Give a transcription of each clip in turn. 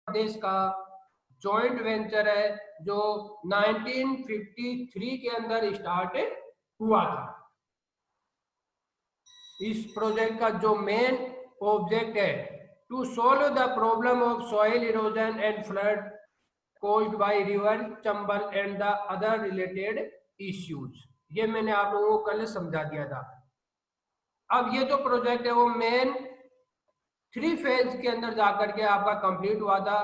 प्रदेश का joint venture है जो 1953 के अंदर स्टार्ट हुआ था। इस प्रोजेक्ट का जो मेन ऑब्जेक्ट है to solve the problem of soil erosion and flood caused by river Chambal and the other related issues. ये मैंने आप लोगों को कल समझा दिया था। अब ये जो प्रोजेक्ट है वो मेन 3 फेज के अंदर जाकर के आपका कंप्लीट हुआ था,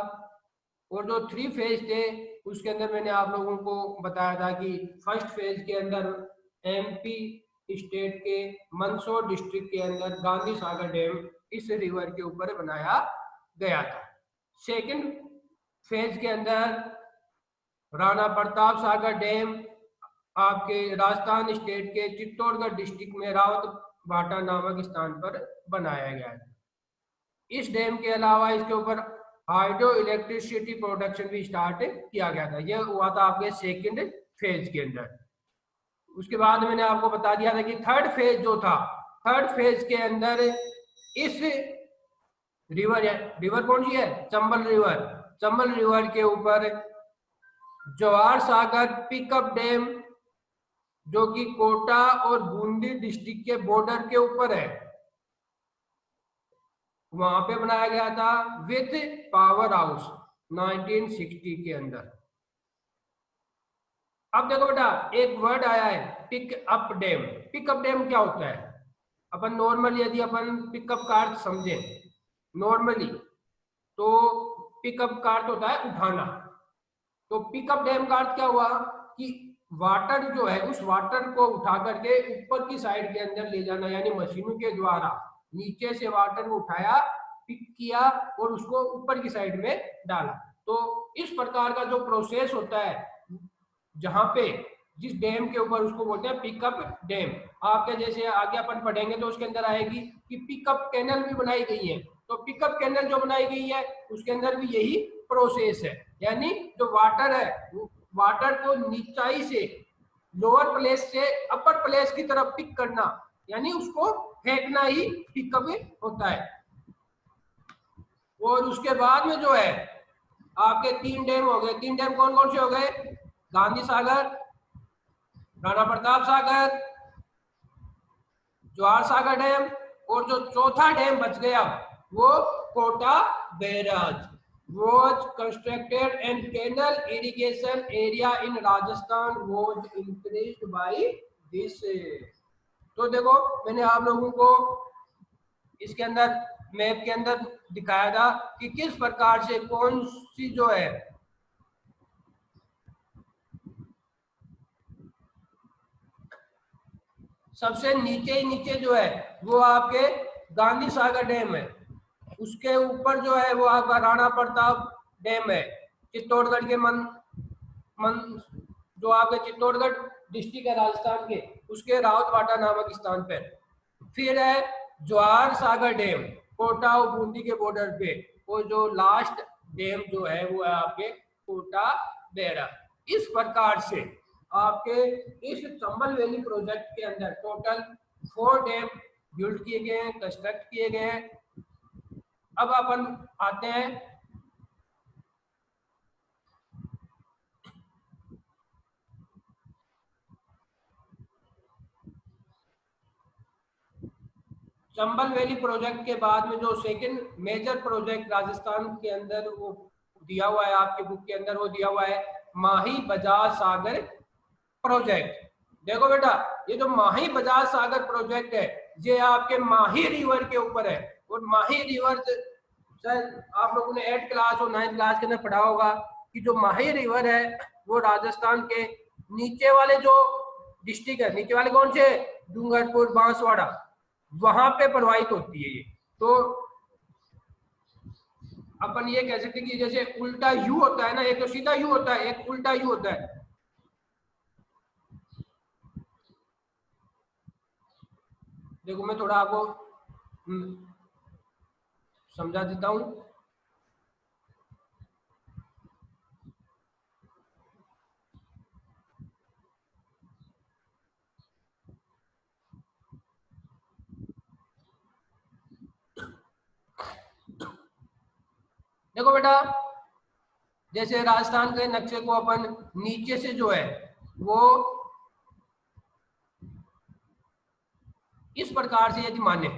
और जो 3 फेज थे उसके अंदर मैंने आप लोगों को बताया था कि फर्स्ट फेज के अंदर एमपी स्टेट के मंदसौर डिस्ट्रिक्ट के अंदर गांधी सागर डैम इस रिवर के ऊपर बनाया गया था। सेकंड फेज के अंदर राणा प्रताप सागर डैम आपके राजस्थान स्टेट के चित्तौड़गढ़ डिस्ट्रिक्ट में रावत भाटा नामक स्थान पर बनाया गया है। इस डैम के अलावा इसके ऊपर हाइड्रो इलेक्ट्रिसिटी प्रोडक्शन भी स्टार्ट किया गया था। यह हुआ था आपके सेकंड फेज के अंदर। उसके बाद मैंने आपको बता दिया था कि थर्ड फेज जो था, थर्ड फेज के अंदर इस रिवर कौन सी है, चंबल रिवर, चंबल रिवर के ऊपर जवाहर सागर पिकअप डैम जो कि कोटा और बूंदी डिस्ट्रिक्ट के बॉर्डर के ऊपर है, वहां पे बनाया गया था विथ पावर हाउस 1960 के अंदर। अब देखो बेटा एक वर्ड आया है pick up dam. Pickup dam क्या होता है? अपन नॉर्मली यदि अपन पिकअप का अर्थ समझे नॉर्मली तो पिकअप का अर्थ होता है उठाना। तो पिकअप डैम का अर्थ क्या हुआ कि वाटर जो है उस वाटर को उठा करके ऊपर की साइड के अंदर ले जाना, यानी मशीनों के द्वारा नीचे से वाटर को उठाया, पिक किया और उसको ऊपर की साइड में डाला। तो इस प्रकार का जो प्रोसेस होता है जहां पे जिस डैम के ऊपर, उसको बोलते हैं पिकअप डैम। आपके जैसे आगे अपन पढ़ेंगे तो उसके अंदर आएगी कि पिकअप कैनल भी बनाई गई है। तो पिकअप कैनल जो बनाई गई है उसके अंदर भी यही प्रोसेस है, यानी जो वाटर है वाटर को नीचाई से लोअर प्लेस से अपर प्लेस की तरफ पिक करना, यानी उसको फेंकना ही पिकअप होता है। और उसके बाद में जो है आपके 3 डैम हो गए। 3 डैम कौन कौन से हो गए? गांधी सागर, राणा प्रताप सागर, जवाहर सागर डैम, और जो चौथा डैम बच गया वो Kota barrage was constructed and canal irrigation area in Rajasthan was increased by this। तो देखो मैंने आप लोगों को इसके अंदर मैप के अंदर दिखाया था कि किस प्रकार से कौन सी जो है सबसे नीचे नीचे जो है वो आपके गांधी सागर डैम है, उसके ऊपर जो है वो आपका राणा प्रताप डैम है चित्तौड़गढ़ के मन जो आपके चित्तौड़गढ़ डिस्ट्रिक्ट है राजस्थान के, उसके रावतबाटा नामक स्थान पर। फिर है जवाहर सागर डैम कोटा और बूंदी के बॉर्डर पे, और जो लास्ट डैम जो है वो है आपके कोटा बेड़ा। इस प्रकार से आपके इस चंबल वैली प्रोजेक्ट के अंदर टोटल 4 डैम बिल्ड किए गए हैं, कंस्ट्रक्ट किए गए हैं। अब अपन आते हैं चंबल वैली प्रोजेक्ट के बाद में जो सेकंड मेजर प्रोजेक्ट राजस्थान के अंदर वो दिया हुआ है आपके बुक के अंदर, वो दिया हुआ है माही बजाज सागर प्रोजेक्ट। देखो बेटा ये जो माही बजाज सागर प्रोजेक्ट है ये आपके माही रिवर के ऊपर है। और माही रिवर शायद आप लोगों ने 8th क्लास और 9th क्लास के अंदर पढ़ा होगा कि जो माही रिवर है वो राजस्थान के नीचे वाले जो डिस्ट्रिक्ट है, नीचे वाले कौन से, डूंगरपुर बांसवाड़ा, वहां पे प्रवाहित होती है ये। तो अपन ये कह सकते हैं कि जैसे उल्टा यू होता है ना, एक तो सीधा यू होता है, एक उल्टा यू होता है। देखो मैं थोड़ा आपको समझा देता हूं। देखो बेटा जैसे राजस्थान के नक्शे को अपन नीचे से जो है वो इस प्रकार से यदि माने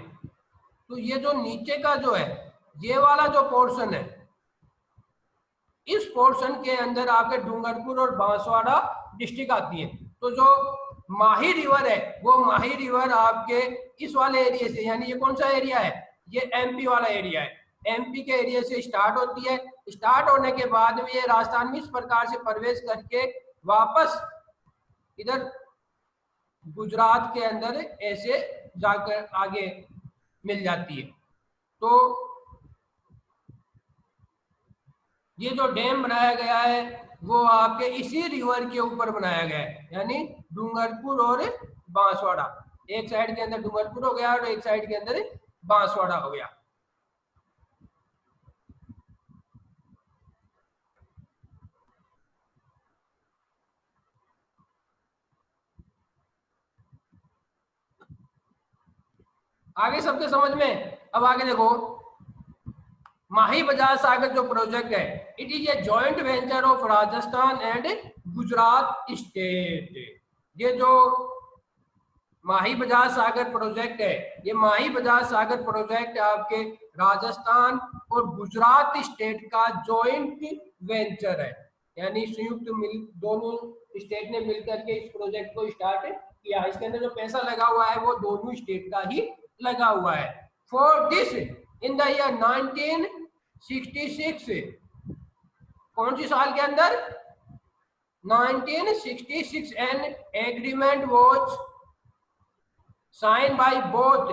तो ये जो नीचे का जो है ये वाला जो पोर्शन है, इस पोर्शन के अंदर आपके डूंगरपुर और बांसवाड़ा डिस्ट्रिक्ट आती है। तो जो माही रिवर है वो माही रिवर आपके इस वाले एरिया से, यानी ये कौन सा एरिया है, ये एमपी वाला एरिया है, एमपी के एरिया से स्टार्ट होती है। स्टार्ट होने के बाद में ये राजस्थान में इस प्रकार से प्रवेश करके वापस इधर गुजरात के अंदर ऐसे जाकर आगे मिल जाती है। तो ये जो डैम बनाया गया है वो आपके इसी रिवर के ऊपर बनाया गया है, यानी डूंगरपुर और बांसवाड़ा। एक साइड के अंदर डूंगरपुर हो गया और एक साइड के अंदर बांसवाड़ा हो गया। आगे सबके समझ में? अब आगे देखो, माही बजाज सागर जो प्रोजेक्ट है, it is a joint venture of Rajasthan and Gujarat state. ये जो माही बजाज सागर प्रोजेक्ट है, ये माही बजाज सागर प्रोजेक्ट आपके राजस्थान और गुजरात स्टेट का जॉइंट वेंचर है, यानी संयुक्त मिल दोनों स्टेट ने मिलकर के इस प्रोजेक्ट को स्टार्ट किया। इसके अंदर जो पैसा लगा हुआ है वो दोनों स्टेट का ही लगा हुआ है। For this in the year 1966, कौन सी साल के अंदर, 1966, an agreement was signed by both,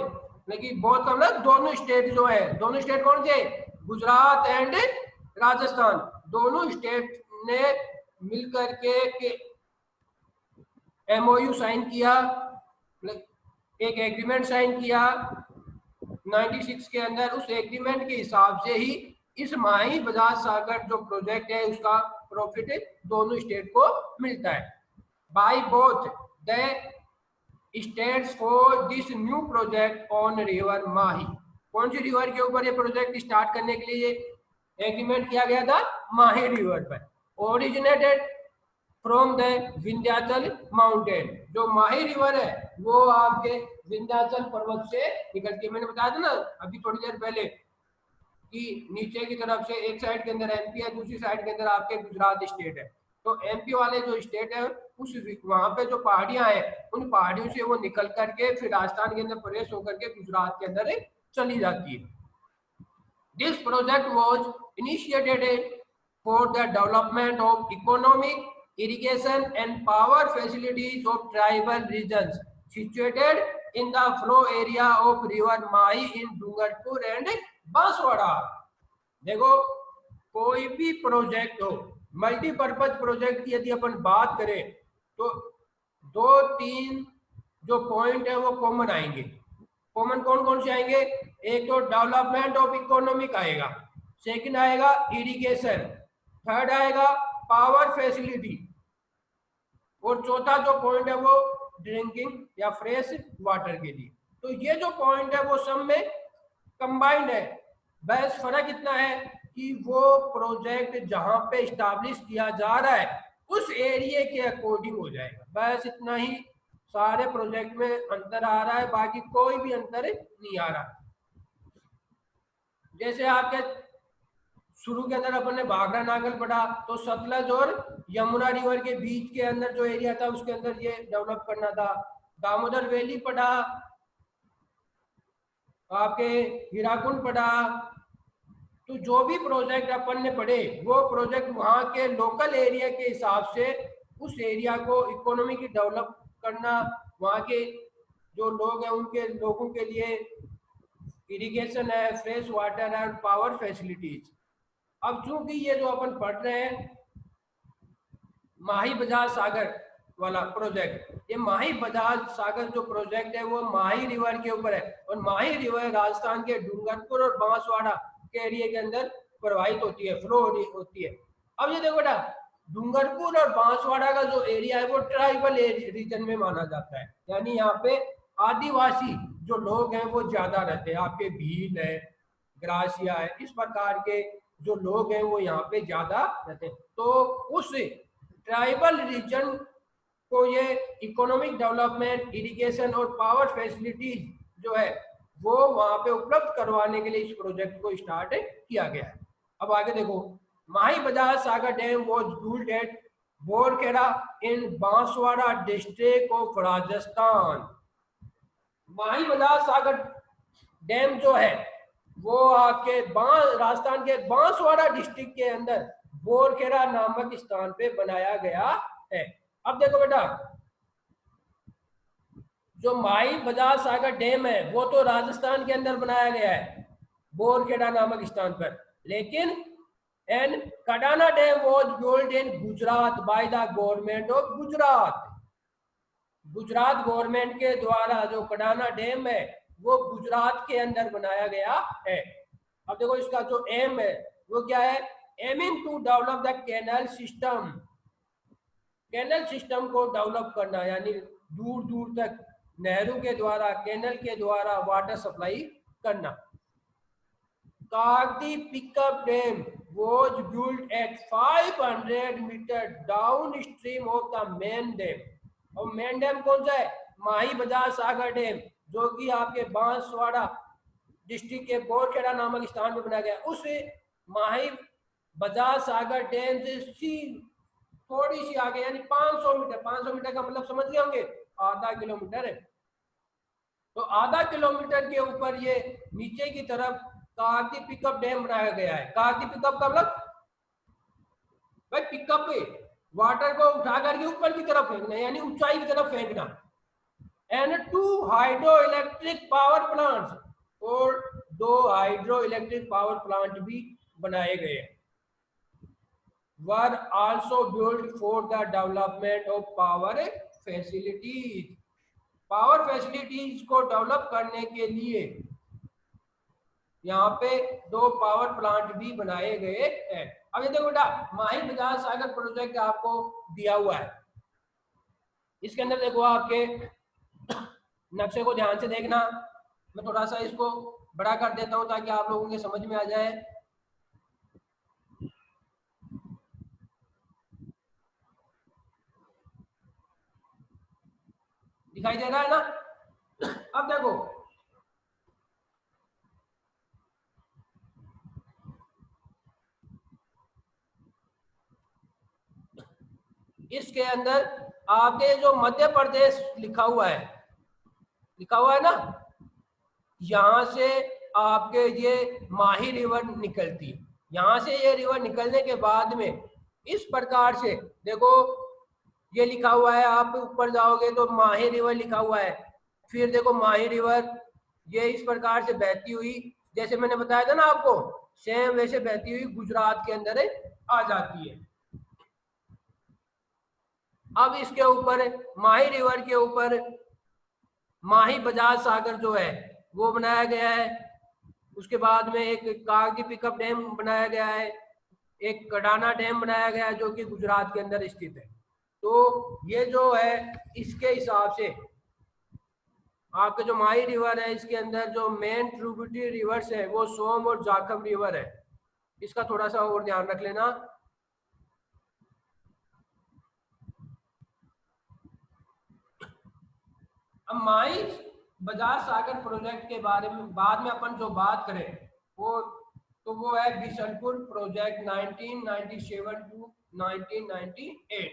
लेकिन बोथ का मतलब दोनों स्टेट जो है, दोनों स्टेट कौन से, गुजरात एंड राजस्थान, दोनों स्टेट ने मिलकर के एमओयू साइन किया, एक एग्रीमेंट साइन किया 96 के अंदर। उस एग्रीमेंट के हिसाब से ही इस माही बजाज सागर जो प्रोजेक्ट है उसका प्रॉफिट दोनों स्टेट को मिलता है। By both the states for this new project on river Mahi. कौन सी रिवर के ऊपर ये प्रोजेक्ट स्टार्ट करने के लिए एग्रीमेंट किया गया था, माही रिवर पर। Originated from the Vindhyachal mountain, जो माही रिवर है वो आपके विंध्याचल पर्वत से निकलती है। मैंने बताया था ना अभी थोड़ी देर पहले कि नीचे की तरफ से एक साइड के अंदर एमपी है, दूसरी साइड के अंदर आपके गुजरात स्टेट है। तो एमपी वाले जो स्टेट है उस वहां पे जो पहाड़ियां हैं उन पहाड़ियों से वो निकल करके फिर राजस्थान के अंदर प्रवेश होकर के गुजरात के अंदर चली जाती है। This project was initiated for the development of economic, irrigation and power facilities of tribal regions situated in the flow area of river Mahi in Dungarpur and Banswara. देखो कोई भी प्रोजेक्ट हो, मल्टीपर्पज प्रोजेक्ट की यदि अपन बात करें तो दो तीन जो पॉइंट है वो कॉमन आएंगे। कॉमन कौन कौन से आएंगे, एक तो डेवलपमेंट ऑफ इकोनॉमिक आएगा, सेकंड आएगा इरिगेशन, थर्ड आएगा पावर फैसिलिटी, और चौथा जो पॉइंट है वो ड्रिंकिंग या फ्रेश वाटर के लिए। तो ये जो पॉइंट है वो सब में कंबाइंड है। बस फर्क इतना है कि वो प्रोजेक्ट जहां पे स्टैब्लिश किया जा रहा है उस एरिया के अकॉर्डिंग हो जाएगा, बस इतना ही सारे प्रोजेक्ट में अंतर आ रहा है, बाकी कोई भी अंतर नहीं आ रहा। जैसे आपके शुरू के अंदर अपन ने भाखड़ा नागल पढ़ा, तो सतलज और यमुना रिवर के बीच के अंदर जो एरिया था उसके अंदर ये डेवलप करना था। दामोदर वैली पढ़ा, आपके हीराकुंड पढ़ा। तो जो भी प्रोजेक्ट अपन ने पढ़े वो प्रोजेक्ट वहाँ के लोकल एरिया के हिसाब से उस एरिया को इकोनॉमी की डेवलप करना, वहाँ के जो लोग हैं उनके लोगों के लिए इरिगेशन है, फ्रेश वाटर है, पावर फैसिलिटीज। अब चूंकि ये जो अपन पढ़ रहे हैं माही बजाज सागर वाला प्रोजेक्ट, ये माही बजाज सागर जो प्रोजेक्ट है वो माही रिवर के ऊपर है, और माही रिवर राजस्थान के डूंगरपुर और बांसवाड़ा के एरिया के अंदर प्रवाहित होती है, फ्लो होती है। अब ये देखो बेटा, डूंगरपुर और बांसवाड़ा का जो एरिया है वो ट्राइबल रीजन में माना जाता है, यानी यहाँ पे आदिवासी जो लोग हैं वो ज्यादा रहते हैं, आपके भील है, ग्रासिया है, इस प्रकार के जो लोग हैं वो यहाँ पे ज्यादा रहते हैं। तो उस ट्राइबल रीजन को ये इकोनॉमिक डेवलपमेंट, इरिगेशन और पावर फैसिलिटीज जो है वो वहां पे उपलब्ध करवाने के लिए इस प्रोजेक्ट को स्टार्ट किया गया है। अब आगे देखो, Mahi Bajaj Sagar dam was built at Borkheda in Banswara district of Rajasthan. Mahi Bajaj Sagar dam जो है वो आपके राजस्थान के बांसवाड़ा डिस्ट्रिक्ट के अंदर बोरखेड़ा नामक स्थान पे बनाया गया है। अब देखो बेटा, जो माही बजाज सागर डैम है वो तो राजस्थान के अंदर बनाया गया है बोरखेड़ा नामक स्थान पर, लेकिन and Kadana dam was built in Gujarat by the government of Gujarat. Gujarat government के द्वारा जो कडाना डैम है वो गुजरात के अंदर बनाया गया है। अब देखो इसका जो एम है वो क्या है, aiming to develop the canal system. Canal system को डेवलप करना, यानी दूर दूर तक नहरों के द्वारा, कैनल के द्वारा वाटर सप्लाई करना। कागदी pickup dam was built at 500 meter down stream of the main dam. और मेन डैम कौन सा है, माही बजाज सागर डैम, जो कि आपके बांसवाड़ा डिस्ट्रिक्ट के बोरखेड़ा नामक स्थान में बनाया गया। उस माही बजाज सागर डैम से थोड़ी सी आगे, यानी 500 मीटर, 500 मीटर का मतलब समझ गए होंगे, आधा किलोमीटर है। तो आधा किलोमीटर के ऊपर ये नीचे की तरफ कागदी पिकअप डैम बनाया गया है। कागदी पिकअप का मतलब भाई पिकअप पे वाटर को उठा करके ऊपर की तरफ फेंकना, यानी ऊंचाई की तरफ फेंकना। And 2 hydro electric power plants, और 2 हाइड्रो इलेक्ट्रिक पावर प्लांट भी बनाए गए हैं। Were also build for the development of power facilities. Power facilities को डेवलप करने के लिए यहाँ पे 2 पावर प्लांट भी बनाए गए हैं। अब ये देखो बेटा, माही बजाज सागर प्रोजेक्ट आपको दिया हुआ है, इसके अंदर देखो आपके नक्शे को ध्यान से देखना। मैं थोड़ा सा इसको बड़ा कर देता हूँ ताकि आप लोगों के समझ में आ जाए। दिखाई दे रहा है ना? अब देखो, इसके अंदर आपके जो मध्य प्रदेश लिखा हुआ है ना, यहाँ से आपके ये माही रिवर निकलती है। यहाँ से ये रिवर निकलने के बाद में इस प्रकार से देखो ये लिखा हुआ है, आप ऊपर जाओगे तो माही रिवर लिखा हुआ है। फिर देखो माही रिवर ये इस प्रकार से बहती हुई, जैसे मैंने बताया था ना आपको, सेम वैसे बहती हुई गुजरात के अंदर आ जाती है। अब इसके ऊपर माही रिवर के ऊपर माही बजाज सागर जो है वो बनाया गया है। उसके बाद में एक कागदी पिकअप डैम बनाया गया है, एक कडाना डैम बनाया गया है जो कि गुजरात के अंदर स्थित है। तो ये जो है इसके हिसाब से आपके जो माही रिवर है इसके अंदर जो मेन ट्रिब्यूटरी रिवर्स है वो सोम और जाखम रिवर है। इसका थोड़ा सा और ध्यान रख लेना। अब माही बजाज सागर प्रोजेक्ट के बारे में बाद में अपन जो बात करें वो है बिशनपुर प्रोजेक्ट 1997 टू 1998।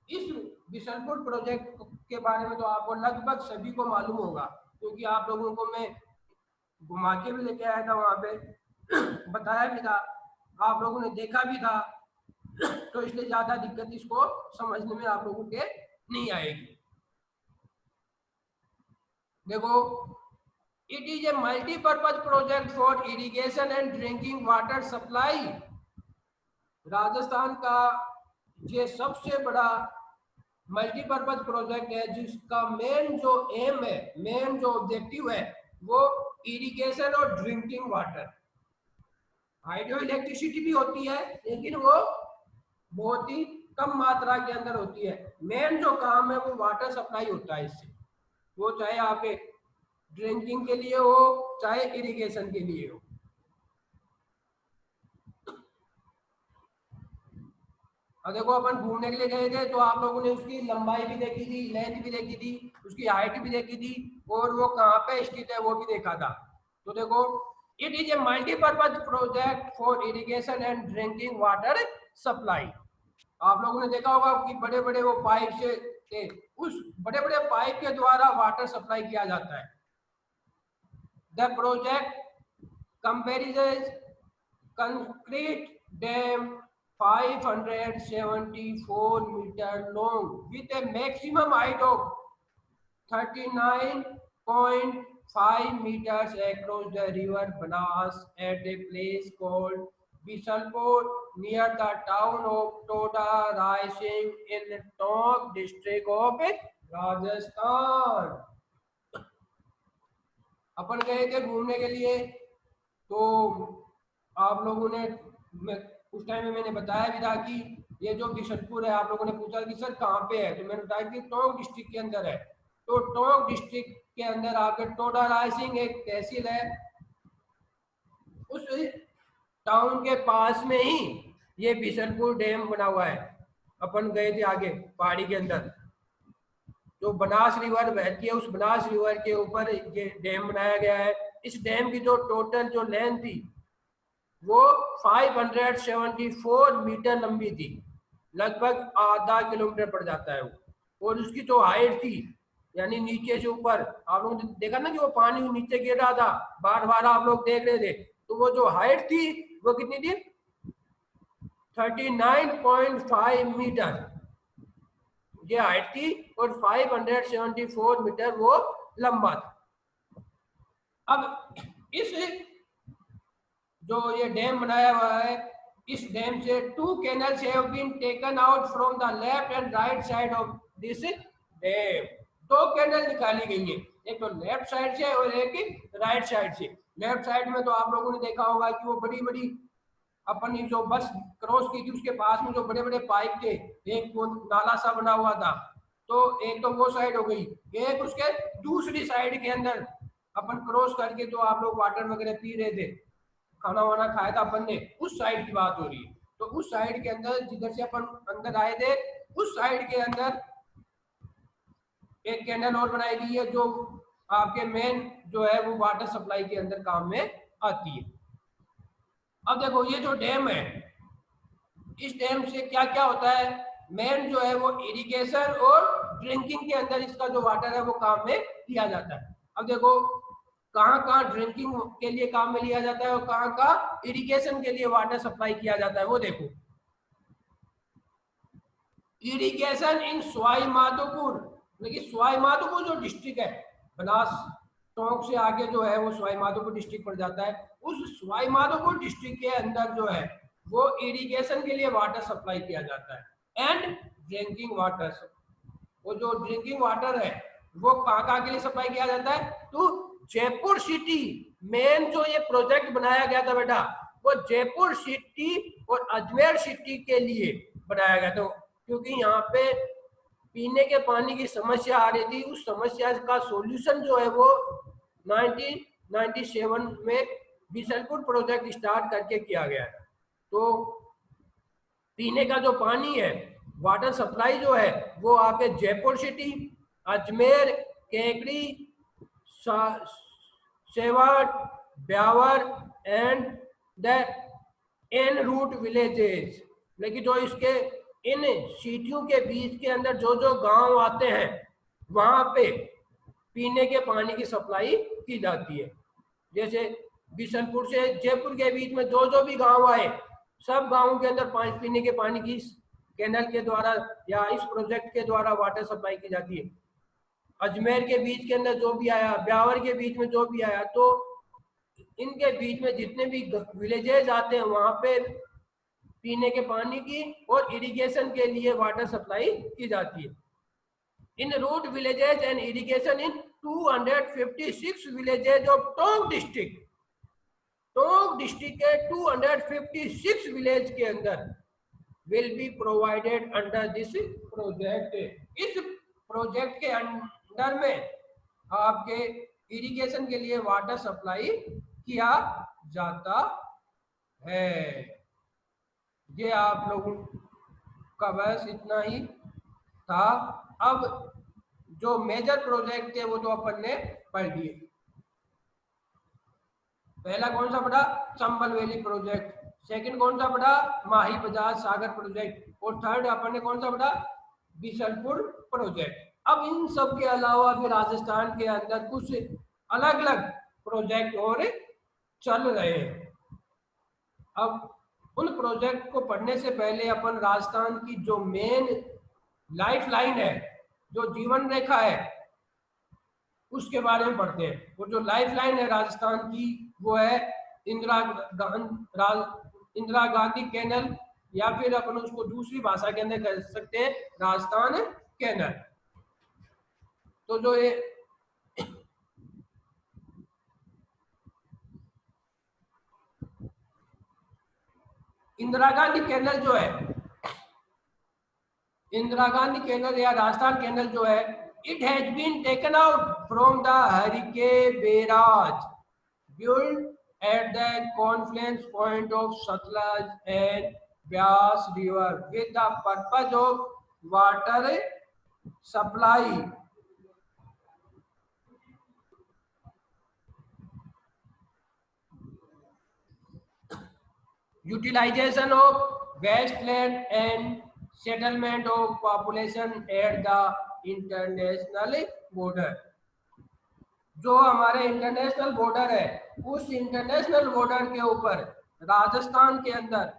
इस बिशनपुर प्रोजेक्ट के बारे में तो आपको लगभग सभी को मालूम होगा, क्योंकि आप लोगों को मैं घुमा के भी लेके आया था, वहां पे बताया भी था, आप लोगों ने देखा भी था। तो इसलिए ज्यादा दिक्कत इसको समझने में आप लोगों के नहीं आएगी। देखो, it is a multipurpose project for irrigation and drinking water supply. Rajasthan का ये सबसे बड़ा मल्टीपर्पज प्रोजेक्ट है जिसका मेन जो एम है, मेन जो ऑब्जेक्टिव है वो इरिगेशन और ड्रिंकिंग वाटर। हाइड्रो इलेक्ट्रिसिटी भी होती है लेकिन वो बहुत ही कम मात्रा के अंदर होती है। मेन जो काम है वो वाटर सप्लाई होता है इससे, वो चाहे आपके ड्रिंकिंग के लिए हो चाहे इरिगेशन के लिए हो। अब देखो अपन घूमने के लिए गए थे तो आप लोगों ने उसकी लंबाई भी देखी थी, लेंथ भी देखी थी, उसकी हाइट भी देखी थी और वो कहाँ पे स्थित है वो भी देखा था। तो देखो it is a multipurpose project for irrigation and drinking water supply. आप लोगों ने देखा होगा कि बड़े बड़े वो पाइप से थे, उस बड़े बड़े पाइप के द्वारा वाटर सप्लाई किया जाता है। The project comparison concrete dam 574 meter long with a maximum height of 39.5 meters across the river Banas at a place called Bisalpur near the town of Toda Raising in Tonk district of Rajasthan। अपन गए थे घूमने के लिए तो आप लोगों ने उस टाइम में मैंने बताया भी था कि ये जो बिशनपुर है, आप लोगों ने पूछा कि सर कहाँ पे है, तो मैंने बताया कि टोंक डिस्ट्रिक्ट के अंदर है। तो टोंक डिस्ट्रिक्ट के अंदर आकर टोडा रायसिंग एक तहसील है, उस टाउन के पास में ही ये बिशनपुर डैम बना हुआ है। अपन गए थे आगे पहाड़ी के अंदर, जो बनास रिवर बहती है उस बनास रिवर के ऊपर ये डैम बनाया गया है। इस डैम की जो टोटल जो लेंथ थी वो 574 मीटर लंबी थी, लगभग आधा किलोमीटर पड़ जाता है वो। और उसकी जो हाइट थी यानी नीचे से ऊपर, आप लोगों ने देखा ना कि वो पानी नीचे गिर रहा था, बार बार आप लोग देख रहे थे, तो वो जो हाइट थी वो कितनी थी, 39.5 मीटर ये हाइट थी और 574 मीटर वो लंबा था। अब इस जो ये डैम बनाया हुआ है, इस डैम से 2 canals have been taken out from the left and right side of this dam. 2 canal निकाली गई है, एक तो लेफ्ट साइड से और एक राइट साइड से। लेफ्ट साइड में तो आप लोगों ने देखा होगा कि वो बड़ी बड़ी अपनी जो बस क्रॉस की थी उसके पास में जो बड़े बड़े पाइप थे, एक वो नाला सा बना हुआ था, तो एक तो वो साइड हो गई, एक उसके दूसरी साइड के अंदर अपन क्रॉस करके जो आप लोग वाटर वगैरह पी रहे थे, खाना वाना खाया था अपन ने, उस साइड की बात हो रही है। तो उस साइड के अंदर जिधर से अपन अंदर आए थे उस साइड के अंदर एक कैनल और बनाई गई है जो आपके मेन जो है वो वाटर सप्लाई के अंदर काम में आती है। अब देखो ये जो डैम है, इस डैम से क्या क्या होता है, मेन जो है वो इरिगेशन और ड्रिंकिंग के अंदर इसका जो वाटर है वो काम में लिया जाता है। अब देखो कहाँ कहाँ ड्रिंकिंग के लिए काम में लिया जाता है और कहाँ कहाँ इरिगेशन के लिए वाटर सप्लाई किया जाता है वो देखो। इरिगेशन इन सवाई माधोपुर, लेकिन सवाई माधोपुर जो डिस्ट्रिक्ट है, बनास टोंक से आगे जो है वो सवाई माधोपुर डिस्ट्रिक्ट पड़ जाता है, उस सवाई माधोपुर डिस्ट्रिक्ट के अंदर जो है वो इरिगेशन के लिए वाटर सप्लाई किया जाता है एंड ड्रिंकिंग वाटर। वो जो ड्रिंकिंग वाटर है वो कहाँ के लिए सप्लाई किया जाता है, तो जयपुर सिटी, मेन जो ये प्रोजेक्ट बनाया गया था बेटा वो जयपुर सिटी और अजमेर सिटी के लिए बनाया गया था, क्योंकि यहाँ पे पीने के पानी की समस्या आ रही थी। उस समस्या का सॉल्यूशन जो है वो 1997 में बिशनपुर प्रोजेक्ट स्टार्ट करके किया गया है। तो पीने का जो पानी है, वाटर सप्लाई जो है वो आपके Jaipur city, Ajmer, Kekri, Sawar, Beawar and the en route villages, लेकिन जो इसके इन सिटियों के बीच के अंदर जो जो गांव आते हैं वहां पे पीने के पानी की सप्लाई की जाती है। जैसे बिशनपुर से जयपुर के बीच में जो जो भी गांव आए, सब गांवों के अंदर पानी पीने के पानी की कैनल के द्वारा या इस प्रोजेक्ट के द्वारा वाटर सप्लाई की जाती है। अजमेर के बीच के अंदर जो भी आया, ब्यावर के बीच में जो भी आया, तो इनके बीच में जितने भी विलेजेस आते हैं वहां पे पीने के पानी की और इरिगेशन के लिए वाटर सप्लाई की जाती है। In route villages and irrigation in 256 villages of Tonk district, Tonk district के 256 विलेज के अंदर will be provided under this project. इस प्रोजेक्ट के अंडर में आपके इरिगेशन के लिए वाटर सप्लाई किया जाता है। ये आप लोगों का बस इतना ही था। अब जो मेजर प्रोजेक्ट थे वो तो अपन ने पढ़ लिए। पहला कौन सा पढ़ा? Chambal valley project. सेकंड कौन सा पढ़ा? माही बजाज सागर प्रोजेक्ट। और थर्ड अपन ने कौन सा पढ़ा? बिशनपुर प्रोजेक्ट। अब इन सब के अलावा भी राजस्थान के अंदर कुछ अलग अलग प्रोजेक्ट और चल रहे हैं। अब उन प्रोजेक्ट को पढ़ने से पहले अपन राजस्थान की जो मेन लाइफ लाइन है, जो जीवन रेखा है, उसके बारे में पढ़ते हैं। और जो लाइफ लाइन है राजस्थान की वो है इंदिरा गांधी कैनल, या फिर अपन उसको दूसरी भाषा के अंदर कह सकते हैं राजस्थान कैनल। तो जो ये इंदिरा गांधी कैनल जो है, इंदिरा गांधी कैनल या राजस्थान कैनल जो है, it has been taken out from the Harike barrage built at the confluence point of Satluj and Byas river with the purpose of water supply, utilization of wasteland and settlement of population at the international border। जो हमारे international border है, उस international border के ऊपर राजस्थान के अंदर,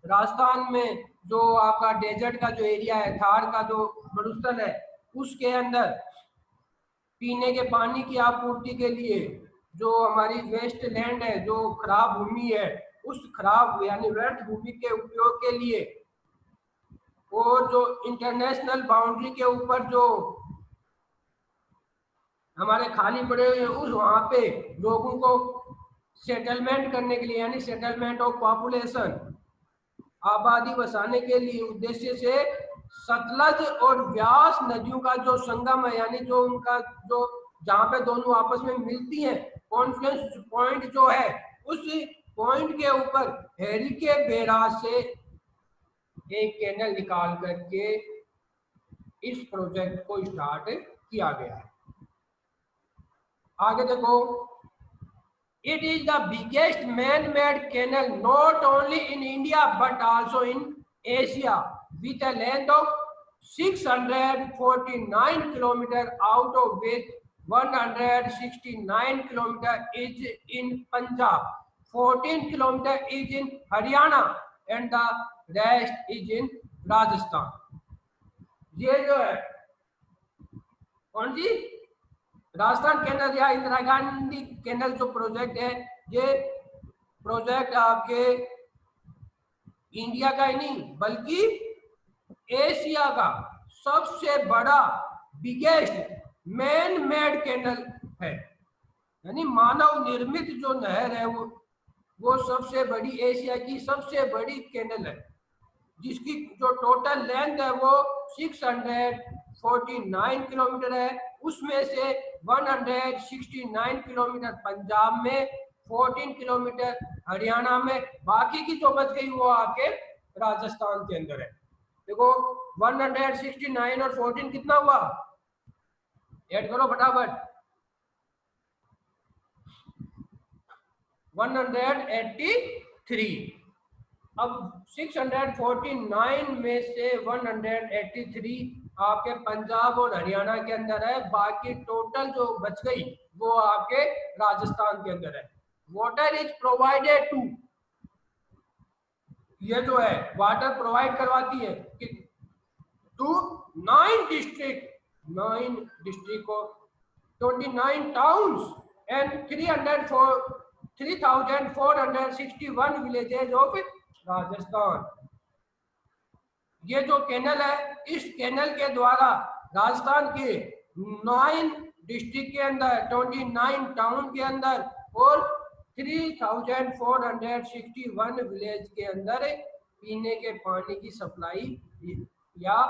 राजस्थान में जो आपका डेजर्ट का जो एरिया है, थार का जो मरुस्थल है, उसके अंदर पीने के पानी की आपूर्ति के लिए जो हमारी वेस्ट लैंड है, जो खराब भूमि है, उस खराब यानी व्यर्थ भूमि के उपयोग के लिए, और जो इंटरनेशनल बाउंड्री के ऊपर जो हमारे खाली पड़े हुए उस वहां पे लोगों को सेटलमेंट करने के लिए, यानी सेटलमेंट ऑफ पॉपुलेशन, आबादी बसाने के लिए उद्देश्य से सतलज और व्यास नदियों का जो संगम है, यानी जो उनका जो जहाँ पे दोनों आपस में मिलती हैं, कॉन्फ्लुएंस पॉइंट जो है, उस पॉइंट के ऊपर हेरिके बैराज से एक कैनल निकाल करके इस प्रोजेक्ट को स्टार्ट किया गया है। आगे देखो, it is the biggest man-made canal not only in India but also in Asia, with a length of 649 km, out of which 169 km is in Punjab, 14 km is in Haryana and the rest is in Rajasthan। ये जो है कौन सी Rajasthan canal या Indira Gandhi canal जो project है, ये project आपके India का ही नहीं बल्कि एशिया का सबसे बड़ा बिगेस्ट मैन मेड कैनल है, यानी मानव निर्मित जो नहर है वो सबसे बड़ी, एशिया की सबसे बड़ी कैनल है, जिसकी जो टोटल लेंथ है वो 649 किलोमीटर है। उसमें से 169 किलोमीटर पंजाब में, 14 किलोमीटर हरियाणा में, बाकी की जो बच गई वो आपके राजस्थान के अंदर है। देखो 169 और 14 कितना हुआ, ऐड करो फटाफट, 183। अब 649 में से 183 आपके पंजाब और हरियाणा के अंदर है, बाकी टोटल जो बच गई वो आपके राजस्थान के अंदर है। वाटर इज प्रोवाइडेड टू, ये जो है वाटर प्रोवाइड करवाती है कि टू 9 डिस्ट्रिक्ट, 9 डिस्ट्रिक्ट को 29 towns and 3,461 villages of Rajasthan. ये जो कैनल है, इस कैनल के द्वारा राजस्थान के 9 डिस्ट्रिक्ट के अंदर, 29 टाउन के अंदर और 3,461 विलेज के अंदर पीने के पानी की सप्लाई, या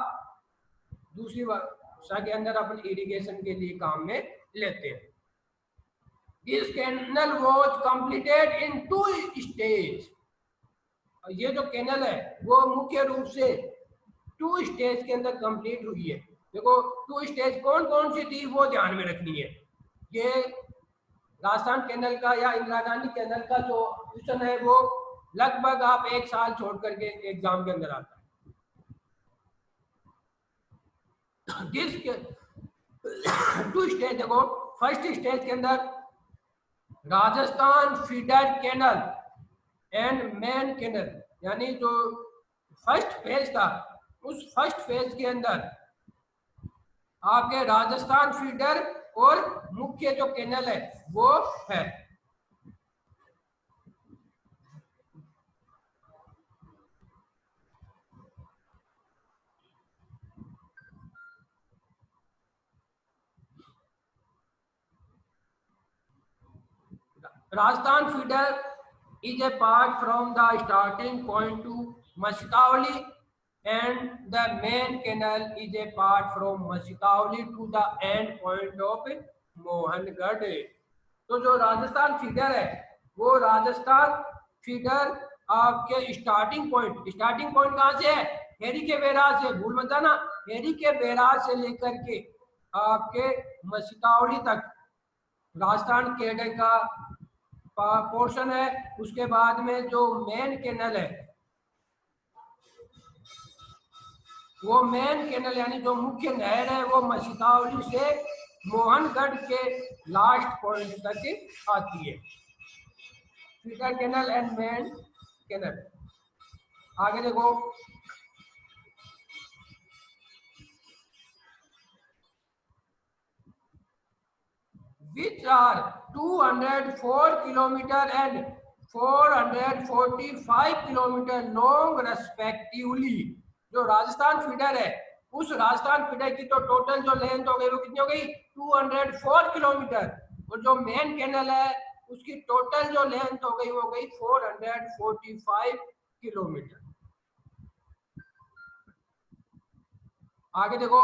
दूसरी भाषा के अंदर अपन इरिगेशन के लिए काम में लेते हैं। This canal was completed in 2 stages। ये जो कैनल है वो मुख्य रूप से 2 स्टेज के अंदर कंप्लीट हुई है। देखो 2 स्टेज कौन कौन सी थी वो ध्यान में रखनी है। ये राजस्थान कैनल का या इंदिरा गांधी कैनल का जो क्वेश्चन है वो लगभग आप 1 साल छोड़ करके एग्जाम के अंदर आता है। दिस 2 स्टेज देखो, फर्स्ट स्टेज के अंदर Rajasthan feeder canal and main canal, यानी जो फर्स्ट फेज था उस फर्स्ट फेज के अंदर आपके राजस्थान फीडर और मुख्य जो कैनल है वो है। Rajasthan feeder is a part from the starting point to Machitawali, and the main canal is a part from Machitawali to the end point of Mohangarh. तो जो राजस्थान फीडर है वो राजस्थान फीडर आपके स्टार्टिंग पॉइंट कहाँ से है? हेरी के बैराज से, भूल मत जाना, हेरी के बैराज से लेकर के आपके मछतावली तक राजस्थान कैडर का पोर्शन है। उसके बाद में जो मेन कैनल है वो मेन कैनल यानी जो मुख्य नहर है वो मछतावली से मोहनगढ़ के लास्ट पॉइंट तक आती है। Feeder canal and main canal. आगे देखो, which are 204 kilometer and 445 kilometer long respectively। जो राजस्थान फीडर है उस राजस्थान फीडर की तो टोटल जो लेंथ हो गई वो कितनी हो गई? 204 किलोमीटर। और जो मेन कैनल है उसकी टोटल जो लेंथ हो गई वो हो गई 445 किलोमीटर। आगे देखो,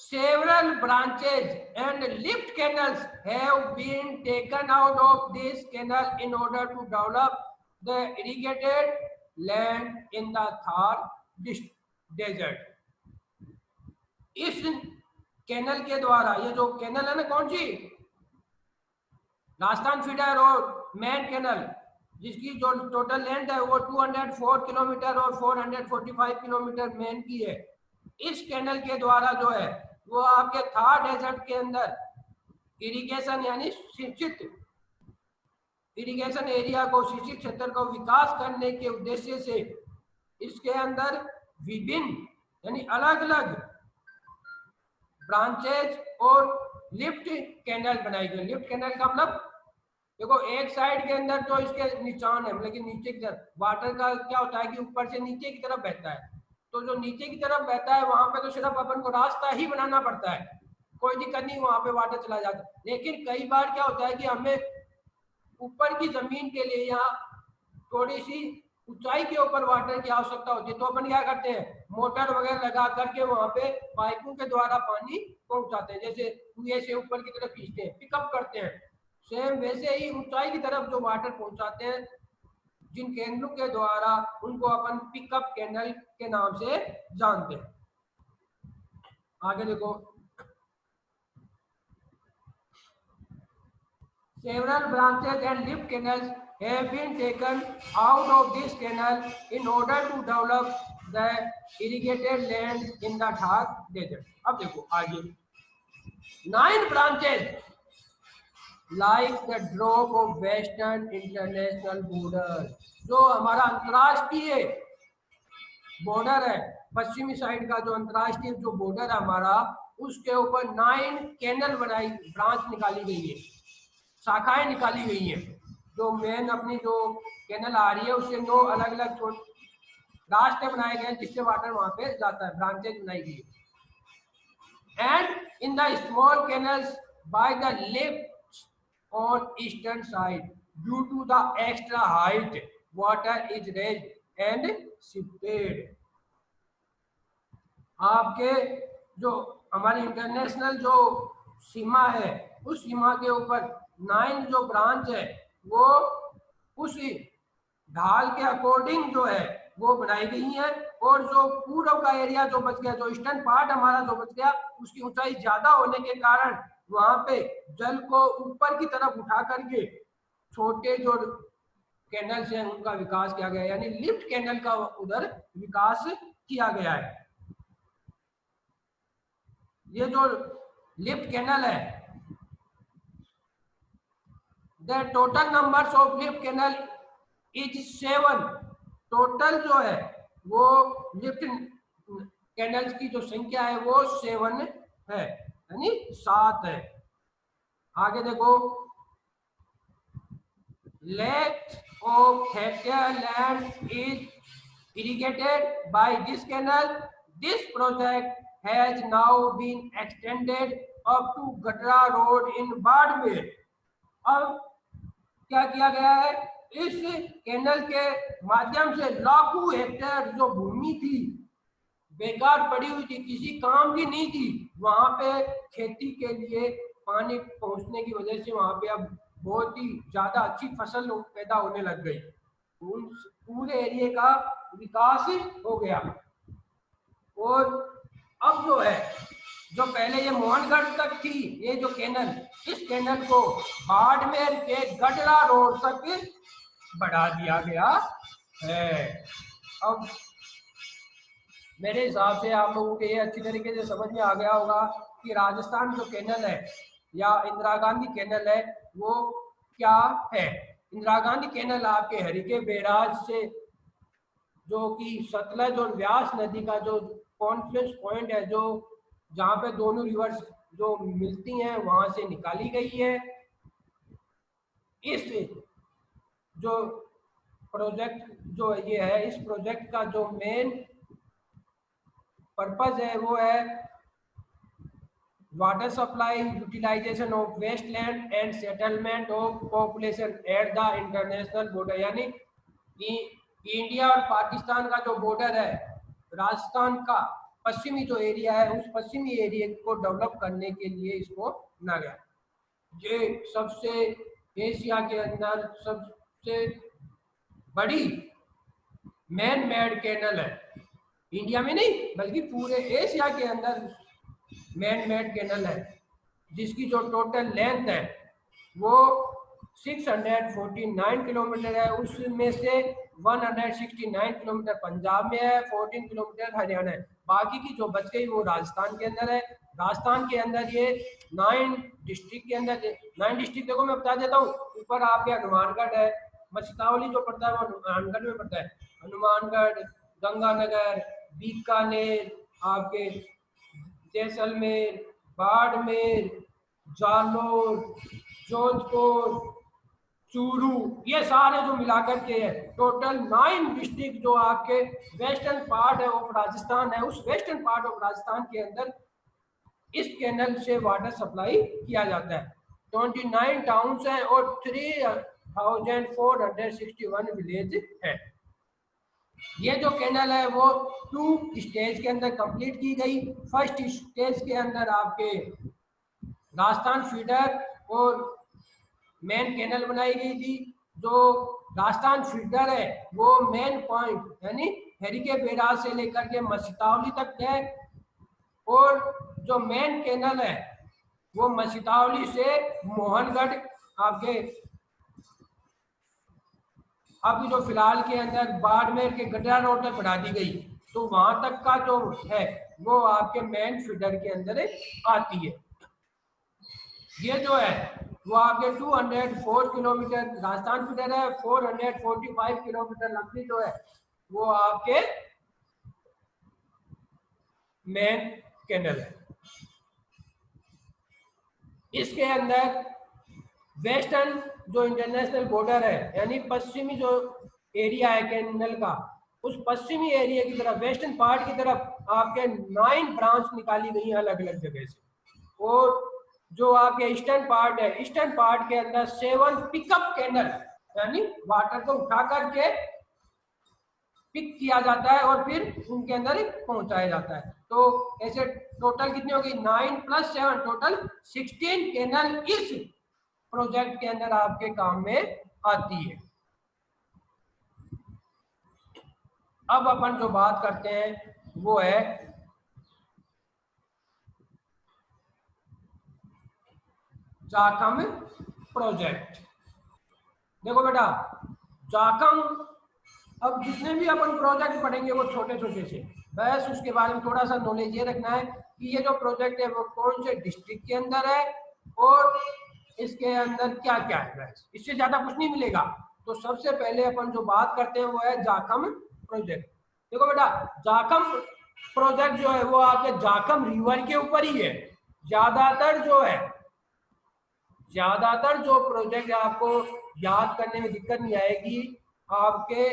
several branches and lift canals have been taken out of this canal in order to develop the irrigated land in the Thar desert। इस कैनल के द्वारा, ये जो कैनल है ना, कौन सी? राजस्थान फीडर और मेन कैनल, जिसकी जो टोटल लेंथ है वो 204 किलोमीटर और 445 किलोमीटर मेन की है। इस कैनल के द्वारा जो है वो आपके थार डेजर्ट के अंदर इरिगेशन यानी सिंचित इरिगेशन एरिया को, सिंचित क्षेत्र को विकास करने के उद्देश्य से इसके अंदर विभिन्न यानी अलग अलग ब्रांचेज और लिफ्ट कैनल बनाई गई। लिफ्ट कैनल का मतलब देखो, एक साइड के अंदर तो इसके निचान है, लेकिन नीचे की तरफ वाटर का क्या होता है कि ऊपर से नीचे की तरफ बहता है। तो जो नीचे की तरफ बहता है वहां पे तो सिर्फ अपन को रास्ता ही बनाना पड़ता है, कोई दिक्कत नहीं, वहां पे वाटर चला जाता है। लेकिन कई बार क्या होता है कि हमें ऊपर की जमीन के लिए यहाँ थोड़ी सी ऊंचाई के ऊपर वाटर की आवश्यकता होती है, तो अपन क्या करते हैं, मोटर वगैरह लगा करके वहां पे पाइपों के द्वारा पानी पहुंचाते हैं, जैसे कुएं से ऊपर की तरफ खींचते हैं, पिकअप करते हैं। सेम वैसे ही ऊंचाई की तरफ जो वाटर पहुंचाते हैं जिन कैनलों के द्वारा, उनको अपन पिकअप कैनल के नाम से जानते हैं। आगे देखो, several branches and lift canals have been taken out of this canal in order to develop the irrigated land in the Thar desert। अब देखो आगे, 9 branches like the drop of western international border, जो हमारा अंतरराष्ट्रीय border है, पश्चिमी side का जो अंतरराष्ट्रीय जो बॉर्डर है हमारा, उसके ऊपर 9 कैनल बनाई, ब्रांच निकाली गई है, शाखाएं निकाली गई हैं। जो मेन अपनी जो कैनल आ रही है उससे 9 अलग अलग रास्ते बनाए गए जिससे वाटर वहां पे जाता है, ब्रांचेज बनाई गई। And in the small canals by the left on eastern side due to the extra height water is raised and shifted। आपके जो हमारी इंटरनेशनल जो सीमा है उस सीमा के ऊपर 9 जो ब्रांच है वो उस ढाल के अकॉर्डिंग जो है वो बनाई गई है। और जो पूर्व का एरिया जो बच गया, जो ईस्टर्न पार्ट हमारा जो बच गया, उसकी ऊंचाई ज्यादा होने के कारण वहां पे जल को ऊपर की तरफ उठा करके छोटे जो कैनल से उनका विकास किया गया, यानी लिफ्ट कैनल का उधर विकास किया गया है। ये जो लिफ्ट कैनल है, the total numbers of lift canal is 7। Total जो है वो लिफ्ट कैनल्स की जो संख्या है वो 7 है, यानी 7 है। आगे देखो, length of hectare land is irrigated by this canal. This project has now been extended up to Gatra Road in Badmer. अब क्या किया गया है, इस कैनल के माध्यम से लाखों हेक्टेयर जो भूमि थी, बेकार पड़ी हुई थी, किसी काम की नहीं थी, वहां पे खेती के लिए पानी पहुंचने की वजह से वहां पे अब बहुत ही ज्यादा अच्छी फसल पैदा होने लग गई। उन पूरे एरिया का विकास हो गया। और अब जो है, जो पहले ये मोहनगढ़ तक थी ये जो कैनल, इस कैनल को बाड़मेर के गडरा रोड तक बढ़ा दिया गया है। अब मेरे हिसाब से आप लोगों को ये अच्छी तरीके से समझ में आ गया होगा कि राजस्थान जो कैनल है या इंदिरा गांधी कैनल है वो क्या है। इंदिरा गांधी कैनल आपके हरिके बैराज से, जो कि सतलज और व्यास नदी का जो कॉन्फ्लुएंस पॉइंट है, जो जहाँ पे दोनों रिवर्स जो मिलती हैं, वहां से निकाली गई है। इस जो प्रोजेक्ट जो ये है, इस प्रोजेक्ट का जो मेन पर्पज है वो है water supply, utilization of waste land and settlement of population at the international border. यानी कि इंडिया और पाकिस्तान का जो बॉर्डर है, राजस्थान का पश्चिमी जो एरिया है, उस पश्चिमी एरिया को डेवलप करने के लिए इसको बना गया। ये सबसे एशिया के अंदर सबसे बड़ी मैन मेड कैनल है, इंडिया में नहीं बल्कि पूरे एशिया के अंदर मैन मेड कैनल है, जिसकी जो टोटल लेंथ है वो 649 किलोमीटर है। उसमें से 169 किलोमीटर पंजाब में है, 14 किलोमीटर हरियाणा है, बाकी की जो बच गई वो राजस्थान के अंदर है। राजस्थान के अंदर ये 9 डिस्ट्रिक्ट के अंदर, 9 डिस्ट्रिक्ट देखो मैं बता देता हूँ। ऊपर आपके हनुमानगढ़ है, मछतावली जो पड़ता है वो हनुमानगढ़ में पड़ता है, हनुमानगढ़, गंगानगर, बीकानेर, आपके जैसलमेर, बाड़मेर, जालौर, जोधपुर, चूरू, ये सारे जो मिलाकर के है टोटल 9 डिस्ट्रिक्ट जो आपके वेस्टर्न पार्ट है ऑफ राजस्थान है, उस वेस्टर्न पार्ट ऑफ राजस्थान के अंदर इस कैनल से वाटर सप्लाई किया जाता है। 29 टाउन्स हैं और 3461 विलेज है। ये जो कैनल है वो 2 स्टेज के अंदर कंप्लीट की गई। फर्स्ट स्टेज के अंदर आपके राजस्थान फीडर और मेन कैनल बनाई गई थी। जो राजस्थान फीडर है वो मेन पॉइंट यानी हरिके बैराज से लेकर के मछतावली तक है, और जो मेन कैनल है वो मछतावली से मोहनगढ़ आपके अभी जो फिलहाल के अंदर बाड़मेर के गड्ढा रोड तक बढ़ा दी गई, तो वहां तक का जो है वो आपके मेन फीडर के अंदर आती है। ये जो है वो आपके 204 किलोमीटर राजस्थान फीडर है, 445 किलोमीटर लंबी जो है वो आपके मेन कैनल है। इसके अंदर वेस्टर्न जो इंटरनेशनल बॉर्डर है, यानी पश्चिमी जो एरिया है कैनल का, उस पश्चिमी एरिया की तरफ, वेस्टर्न पार्ट की तरफ आपके 9 ब्रांच निकाली गई है अलग अलग जगह से। और जो आपके ईस्टर्न पार्ट है, ईस्टर्न पार्ट के अंदर 7 पिकअप कैनल, यानी वाटर को उठा करके पिक किया जाता है और फिर उनके अंदर पहुंचाया जाता है। तो ऐसे टोटल कितनी होगी, 9 + 7 टोटल 16 कैनल इस प्रोजेक्ट के अंदर आपके काम में आती है। अब अपन जो बात करते हैं वो है जाखम प्रोजेक्ट। देखो बेटा, जाखम, अब जितने भी अपन प्रोजेक्ट पढ़ेंगे वो छोटे छोटे से, बस उसके बारे में थोड़ा सा नॉलेज ये रखना है कि ये जो प्रोजेक्ट है वो कौन से डिस्ट्रिक्ट के अंदर है और इसके अंदर क्या क्या है, बस इससे ज्यादा कुछ नहीं मिलेगा। तो सबसे पहले अपन जो बात करते हैं वो है जाखम प्रोजेक्ट। देखो बेटा, जाखम प्रोजेक्ट जो है वो आपके जाखम रिवर के ऊपर ही है। ज्यादातर जो प्रोजेक्ट आपको याद करने में दिक्कत नहीं आएगी, आपके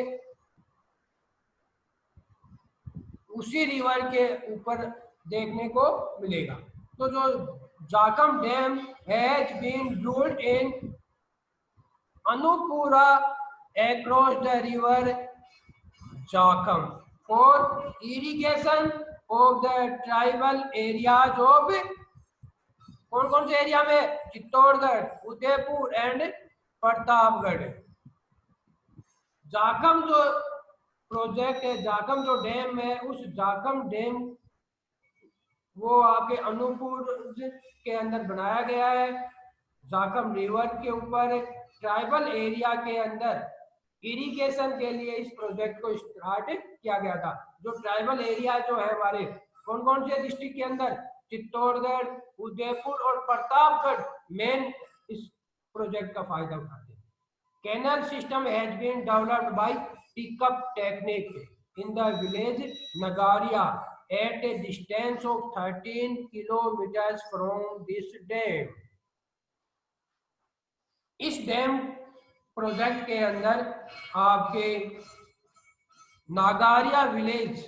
उसी रिवर के ऊपर देखने को मिलेगा। तो जो Jakham dam has been built in Anupura across the river Jakham for irrigation of the tribal areas of कौन कौन से एरिया में, चित्तौड़गढ़, उदयपुर एंड प्रतापगढ़। जाखम जो प्रोजेक्ट है, जाखम जो डैम है, उस जाखम डैम वो आपके अनूपपुर के अंदर बनाया गया है, जाखम रिवर के ऊपर ट्राइबल एरिया के अंदर इरिगेशन के लिए इस प्रोजेक्ट को स्टार्ट किया गया था। जो ट्राइबल एरिया जो है हमारे कौन कौन से डिस्ट्रिक्ट के अंदर, चित्तौड़गढ़, उदयपुर और प्रतापगढ़ मेन इस प्रोजेक्ट का फायदा उठाते हैं। Canal system has been developed by pickup technique in the village Nagaria at a distance of 13 kilometers from this dam। इस डैम प्रोजेक्ट के अंदर आपके नागारिया विलेज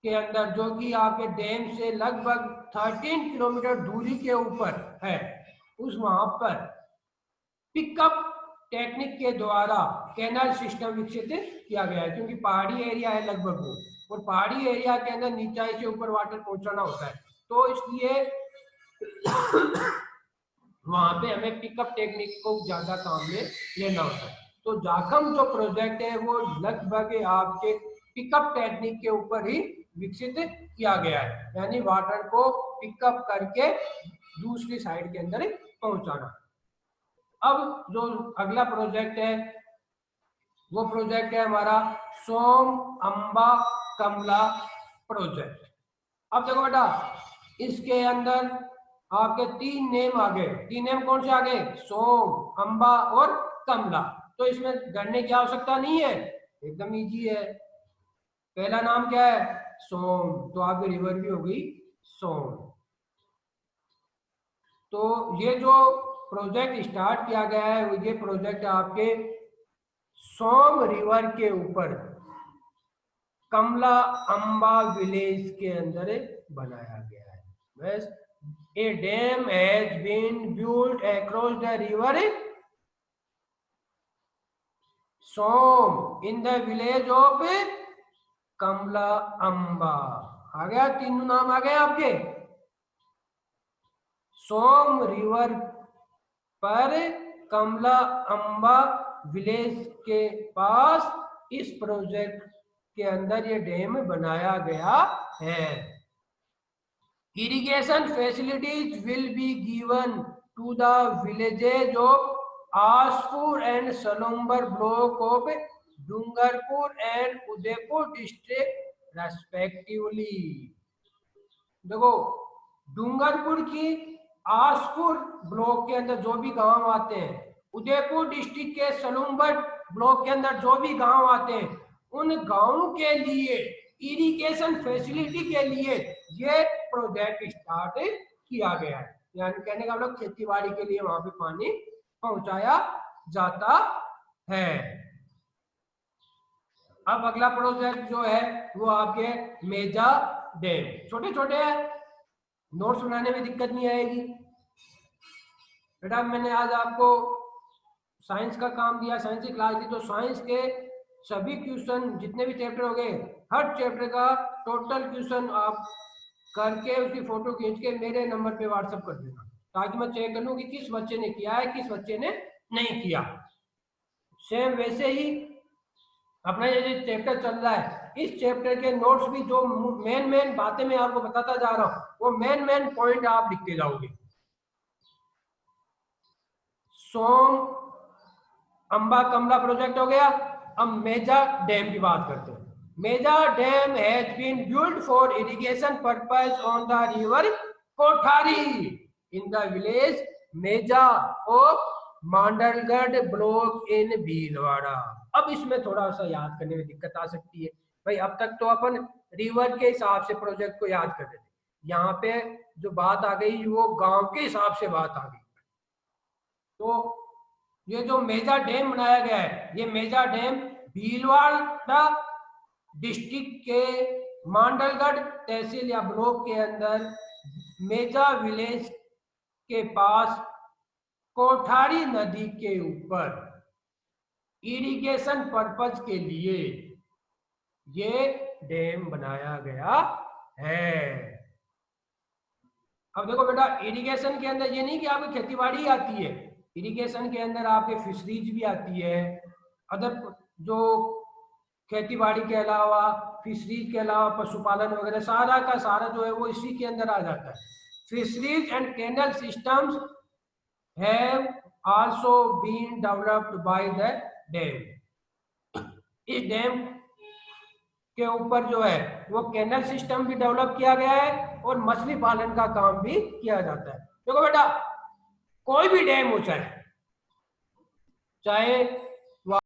के अंदर, जो कि आपके डैम से लगभग 13 किलोमीटर दूरी के ऊपर है, उस वहां पर पिकअप टेक्निक के द्वारा कैनाल सिस्टम विकसित किया गया है। क्योंकि पहाड़ी एरिया है लगभग वो, और पहाड़ी एरिया के अंदर नीचाई से ऊपर वाटर पहुंचाना होता है, तो इसलिए वहां पे हमें पिकअप टेक्निक को ज्यादा काम में लेना होता है। तो जाखम जो प्रोजेक्ट है वो लगभग आपके पिकअप टेक्निक के ऊपर ही विकसित किया गया है, यानी वाटर को पिकअप करके दूसरी साइड के अंदर पहुंचाना। अब जो अगला प्रोजेक्ट है वो प्रोजेक्ट है हमारा सोम अंबा कमला प्रोजेक्ट। अब देखो बेटा, इसके अंदर आपके तीन नेम आ गए। तीन नेम कौन से आ गए, सोम, अंबा और कमला। तो इसमें गढ़ने की आवश्यकता नहीं है, एकदम इजी है। पहला नाम क्या है, सोम, तो आपकी रिवर भी हो गई सोम। तो ये जो प्रोजेक्ट स्टार्ट किया गया है, ये प्रोजेक्ट आपके सोम रिवर के ऊपर कमला अंबा विलेज के अंदर बनाया गया है। बस, a dam has been built across the river Som in the village of Kamla Amba. आ गया, तीनों नाम आ गए आपके। सोम रिवर पर कमला अंबा विलेज के पास इस प्रोजेक्ट के अंदर ये डैम बनाया गया है। Irrigation facilities will be given to the villages of Aspur and Salumbar block of Dungarpur and Udaipur district respectively. देखो, डूंगरपुर की आसपुर ब्लॉक के अंदर जो भी गांव आते हैं, उदयपुर डिस्ट्रिक्ट के सलुम्बर ब्लॉक के अंदर जो भी गांव आते हैं, उन गांवों के लिए इरिगेशन फैसिलिटी के लिए ये प्रोजेक्ट स्टार्ट किया गया है। यानी कहने का मतलब खेती बाड़ी के लिए वहां पे पानी पहुंचाया जाता है। अब अगला प्रोजेक्ट जो है वो आपके मेजा डैम। छोटे छोटे हैं, नोट्स बनाने में दिक्कत नहीं आएगी बेटा। मैंने आज आपको साइंस का काम दिया, साइंस की क्लास दी, तो साइंस के सभी क्वेश्चन जितने भी चैप्टर हो गए, हर चैप्टर का टोटल क्वेश्चन आप करके उसकी फोटो खींच के मेरे नंबर पे व्हाट्सएप कर देना, ताकि मैं चेक कर लूं कि किस बच्चे ने किया है, किस बच्चे ने नहीं किया। सेम वैसे ही अपना ये चैप्टर चल रहा है, इस चैप्टर के नोट्स भी जो मेन बातें मैं आपको बताता जा रहा हूँ, वो मेन पॉइंट आप लिखते जाओगे। सोम अंबा कमला प्रोजेक्ट हो गया। अब मेजा डैम की बात करते हैं। Meja dam has been built for irrigation purpose on the river Kothari in the village Meja of Mandalgarh block in Bhilwara. अब इसमें थोड़ा सा याद करने में दिक्कत आ सकती है भाई, अब तक तो अपन रिवर के हिसाब से प्रोजेक्ट को याद कर रहे थे, यहाँ पे जो बात आ गई वो गांव के हिसाब से बात आ गई। तो ये जो मेजा डैम बनाया गया है, ये मेजा डैम भीलवाड़ा डिस्ट्रिक्ट के मांडलगढ़ तहसील या ब्लॉक के अंदर मेजा विलेज के पास कोठारी नदी के ऊपर इरिगेशन पर्पज के लिए ये डैम बनाया गया है। अब देखो बेटा, इरिगेशन के अंदर ये नहीं कि आपकी खेतीबाड़ी आती है, इरिगेशन के अंदर आपके फिशरीज भी आती है, अदर जो खेतीबाड़ी के अलावा फिशरीज के अलावा पशुपालन वगैरह सारा का सारा जो है वो इसी के अंदर आ जाता है। Fisheries and canal systems have also been developed by the dam. इस डैम के ऊपर जो है वो कैनल सिस्टम भी डेवलप किया गया है और मछली पालन का काम भी किया जाता है। देखो बेटा, कोई भी डैम हो चाहे